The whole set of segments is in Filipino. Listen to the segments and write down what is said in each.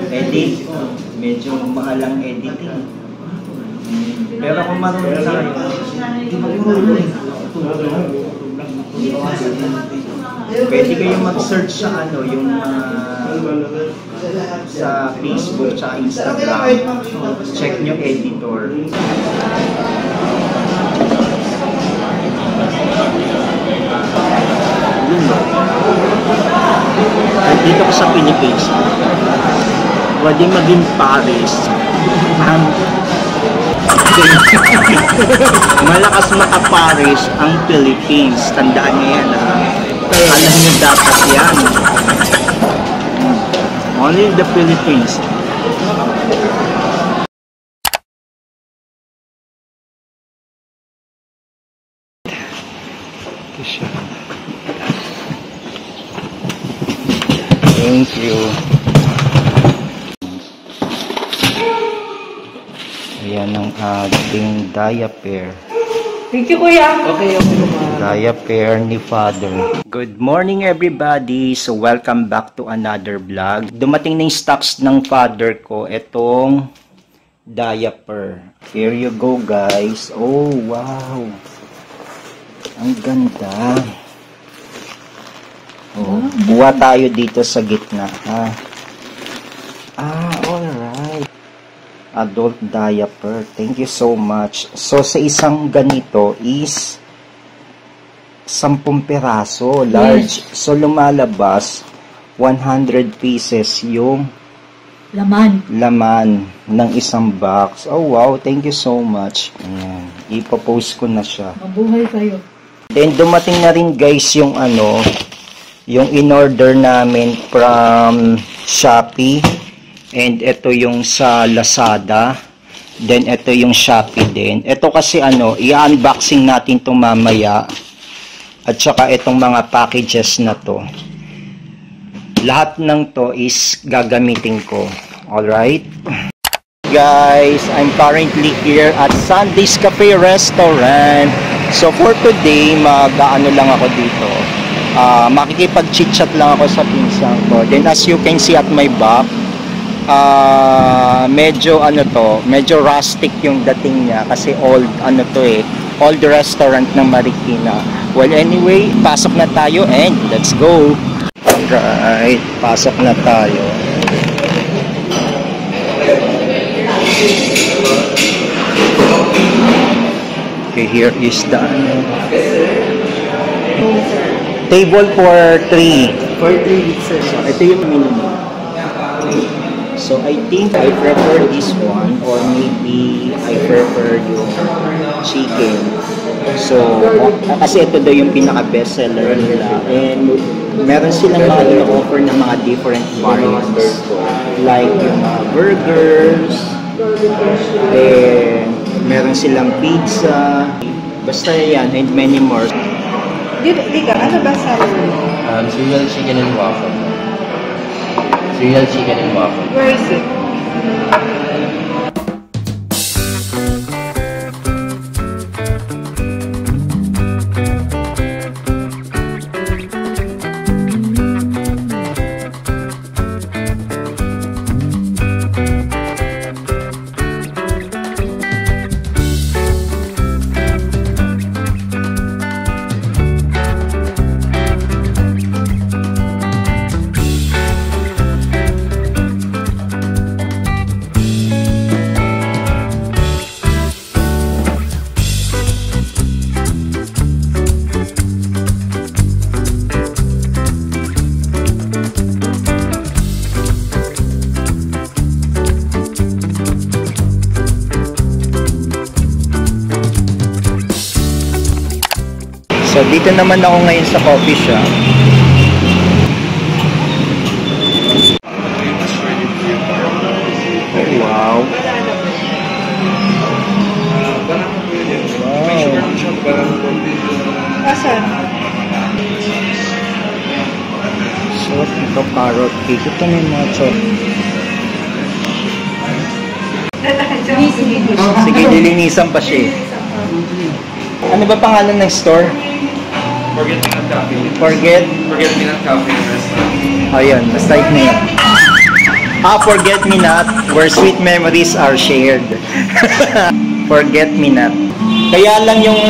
Edit. Medyo mahal ang editing. Pero kung marunong tayo, pwede kayong mag-search sa ano, yung sa Facebook, sa Instagram. Check nyo editor. Dito ko sa Philippines, pwede maging Paris. Malakas maka-Paris ang Philippines. Tandaan niyo yan, ha? Alam niyo dapat yan. Only the Philippines. Thank you. Ayan ang ating diaper. Thank you, Kuya. Okay. Diaper ni Father. Good morning, everybody. So, welcome back to another vlog. Dumating na yung stocks ng Father ko. Itong diaper. Here you go, guys. Oh, wow. Ang ganda. Oh, buwa tayo dito sa gitna, ha? Alright. Adult diaper. Thank you so much. So, sa isang ganito is 10 peraso. Large. Yes. So, lumalabas 100 pieces yung laman ng isang box. Oh, wow. Thank you so much. Ayan. Ipopost ko na siya. Mabuhay kayo. Then, dumating na rin, guys, yung ano, yung in-order namin from Shopee. And ito yung sa Lazada. Then ito yung Shopee din. Ito kasi ano, i-unboxing natin itong mamaya. At saka itong mga packages na to. Lahat ng to is gagamitin ko. Alright? Guys, I'm currently here at Sunday's Cafe Restaurant. So for today, mag-ano lang ako dito. Makikipag-chit-chat lang ako sa pinsan ko. Then as you can see at my back, medyo ano to, medyo rustic yung dating niya kasi old ano to old restaurant ng Marikina. Well, anyway, pasok na tayo and let's go. Alright, pasok na tayo. Okay, here is the table for 3. For 3 weeks. Ito yung minimum. So, I think I prefer this one or maybe I prefer yung chicken. So, kasi ito daw yung pinaka-best seller nila. And meron silang mga offer ng mga different variants. Like yung burgers. And meron silang pizza. Basta yan and many more. Dika, ano ba seller mo? Cereal chicken and waffle. Cereal chicken and waffle. Where is it? So, dito naman ako ngayon sa coffee shop. Oh, wow. Asan? So, ito carrot cake. Ito na yung mga chok. Sige, nilinisan pa siya. Ano ba pangalan ng store? Forget Me Not Cafe. Forget Me Not Cafe Restaurant. Ayun, basta na yan. Forget Me Not, where sweet memories are shared. Forget Me Not. Kaya lang yung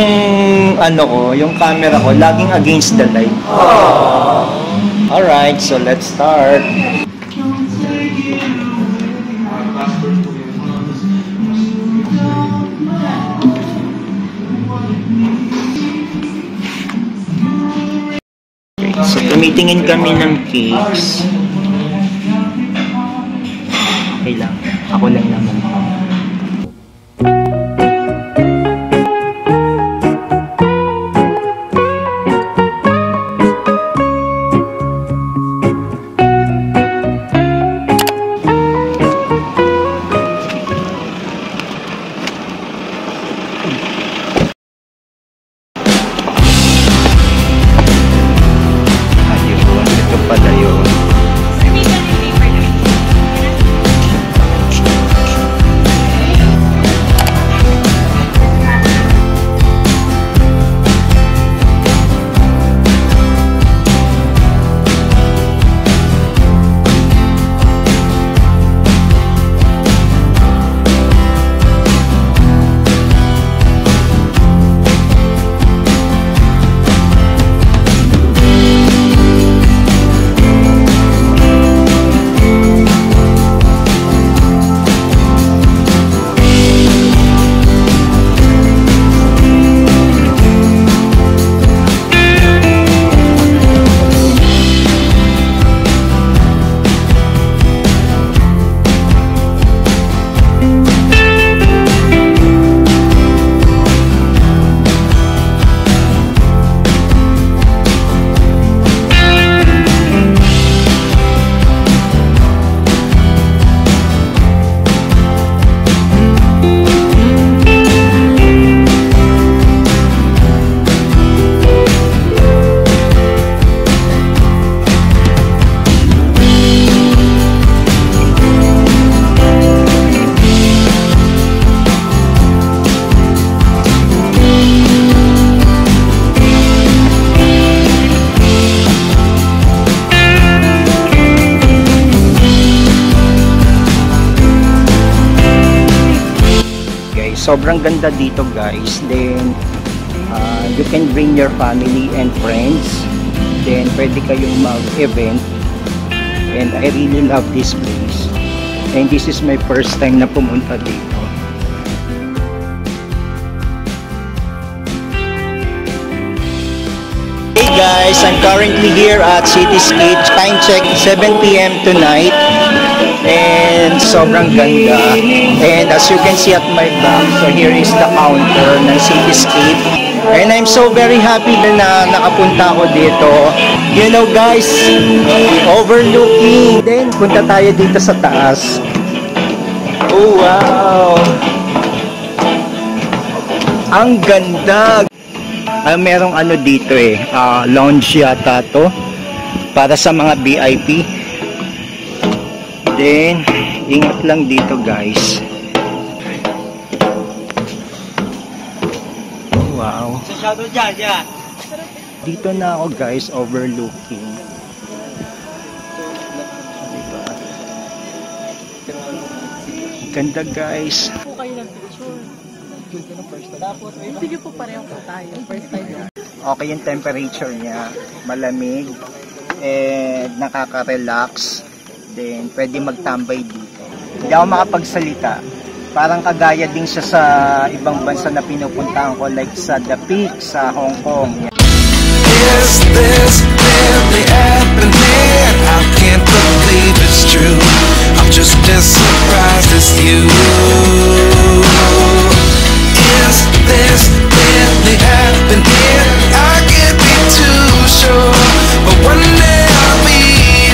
ano ko, yung camera ko laging against the light. Alright, so let's start. So, tumitingin kami ng cakes. Okay lang. Ako lang naman. Ayun, ito pala yun. Sobrang ganda dito guys. Then you can bring your family and friends. Then pwede kayong mag-event. And I really love this place. And this is my first time na pumunta dito. Hey guys, I'm currently here at Cityscape. Time check 7 PM tonight. And sobrang ganda. And as you can see at my back, so here is the counter ng Cityscape. And I'm so very happy na nakapunta ako dito. You know guys, overlooking. Then punta tayo dito sa taas. Oh wow! Ang ganda! Merong ano dito lounge yata to para sa mga VIP. Then, ingat lang dito guys. Wow. Dito na ako guys, overlooking. Diba? Ganda guys. Po kayo ng picture. Sige po pareho po tayo. First time. Okay yung temperature niya. Malamig. And nakaka-relax. Then, pwede magtambay dito. Hindi ako makapagsalita. Parang kagaya din siya sa ibang bansa na pinupuntahan ko, like sa The Peak sa Hong Kong. Is this really happening? I can't believe it's true. I'm just as surprised as you. Is this really happening? I can't be too sure, but one day I'll be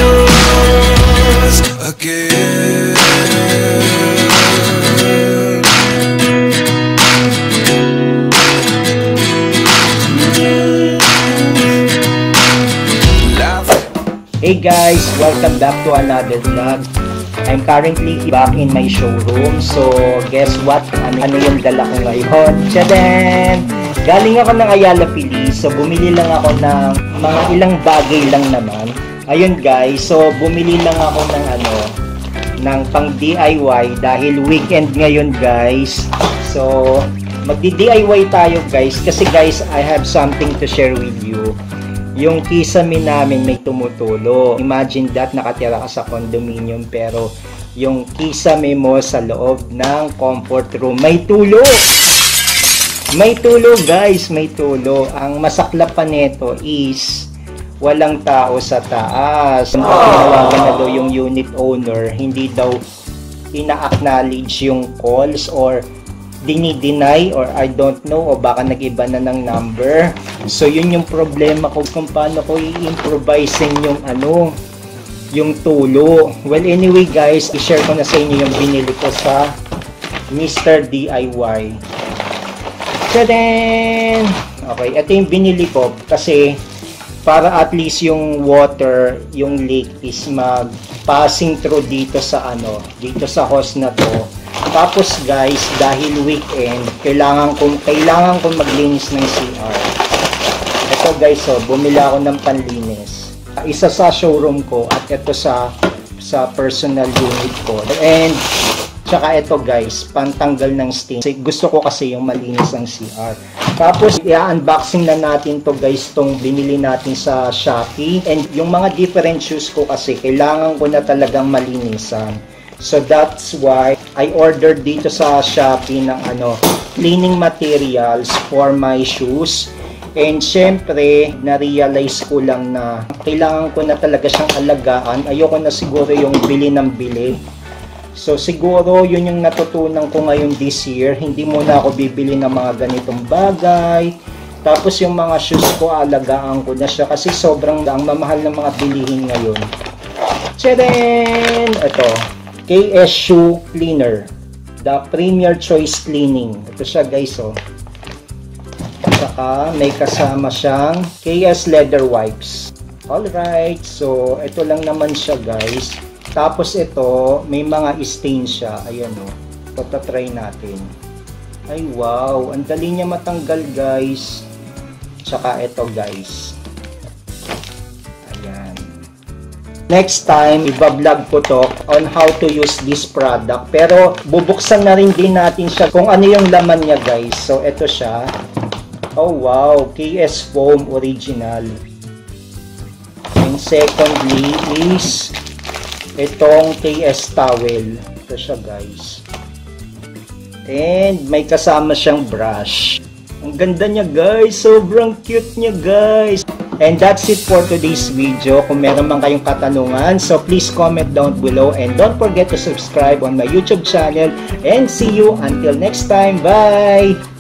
yours again. Hey guys, welcome back to another vlog. I'm currently back in my showroom. So, guess what? Ano yung dala ko ngayon? Tchadan! Galing ako ng Ayala Feliz. So, bumili lang ako ng mga ilang bagay lang naman. Ayun guys, so bumili lang ako ng ng pang DIY dahil weekend ngayon guys. So magdi-DIY tayo guys kasi guys I have something to share with you. Yung kisame namin may tumutulo. Imagine that, nakatira ka sa condominium pero yung kisame mo sa loob ng comfort room may tulo. May tulo guys, may tulo. Ang masaklap pa nito is walang tao sa taas. Tinawagan na daw yung unit owner, hindi daw ina-acknowledge yung calls or dini-deny or I don't know o baka nag-iba na ng number. So yun yung problema ko kung paano ko i-improvising yung yung tulo. Well anyway guys, i-share ko na sa inyo yung binili ko sa Mr. DIY. Tadaan! Okay, ito yung binili ko kasi para at least yung water, yung leak is mag-passing through dito sa dito sa hose na to. Tapos guys, dahil weekend, kailangan kong maglinis ng CR. Ito guys, bumili ako ng panlinis. Isa sa showroom ko at ito sa personal unit ko. And tsaka ito guys, pantanggal ng stain. Gusto ko kasi yung malinis ang CR. Tapos i-unboxing na natin to guys, tong binili natin sa Shopee. And yung mga different shoes ko kasi kailangan ko na talagang malinisan. So that's why I ordered dito sa Shopee ng cleaning materials for my shoes. And syempre, na-realize ko lang na kailangan ko na talaga siyang alagaan. Ayoko na siguro yung bili ng bili. So siguro yun yung natutunan ko ngayon this year. Hindi muna ako bibili ng mga ganitong bagay. Tapos yung mga shoes ko, alagaan ko na siya kasi sobrang ang mamahal ng mga bilihin ngayon. Tcharan! Ito, KS Shoe Cleaner. The Premier Choice Cleaning. Ito siya guys, Saka may kasama siyang KS Leather Wipes. Alright, so ito lang naman siya guys. Tapos ito, may mga stain siya. Ayan Ito try natin. Ay wow, ang dali niya matanggal guys. Tsaka ito guys. Ayan. Next time, iba-vlog ko to on how to use this product. Pero bubuksan na rin din natin siya kung ano yung laman niya guys. So ito siya. Oh wow, KS Foam Original. And secondly is itong KS Towel. Ito siya guys. And may kasama siyang brush. Ang ganda niya guys. Sobrang cute niya guys. And that's it for today's video. Kung meron man kayong katanungan, so please comment down below. And don't forget to subscribe on my YouTube channel. And see you until next time. Bye!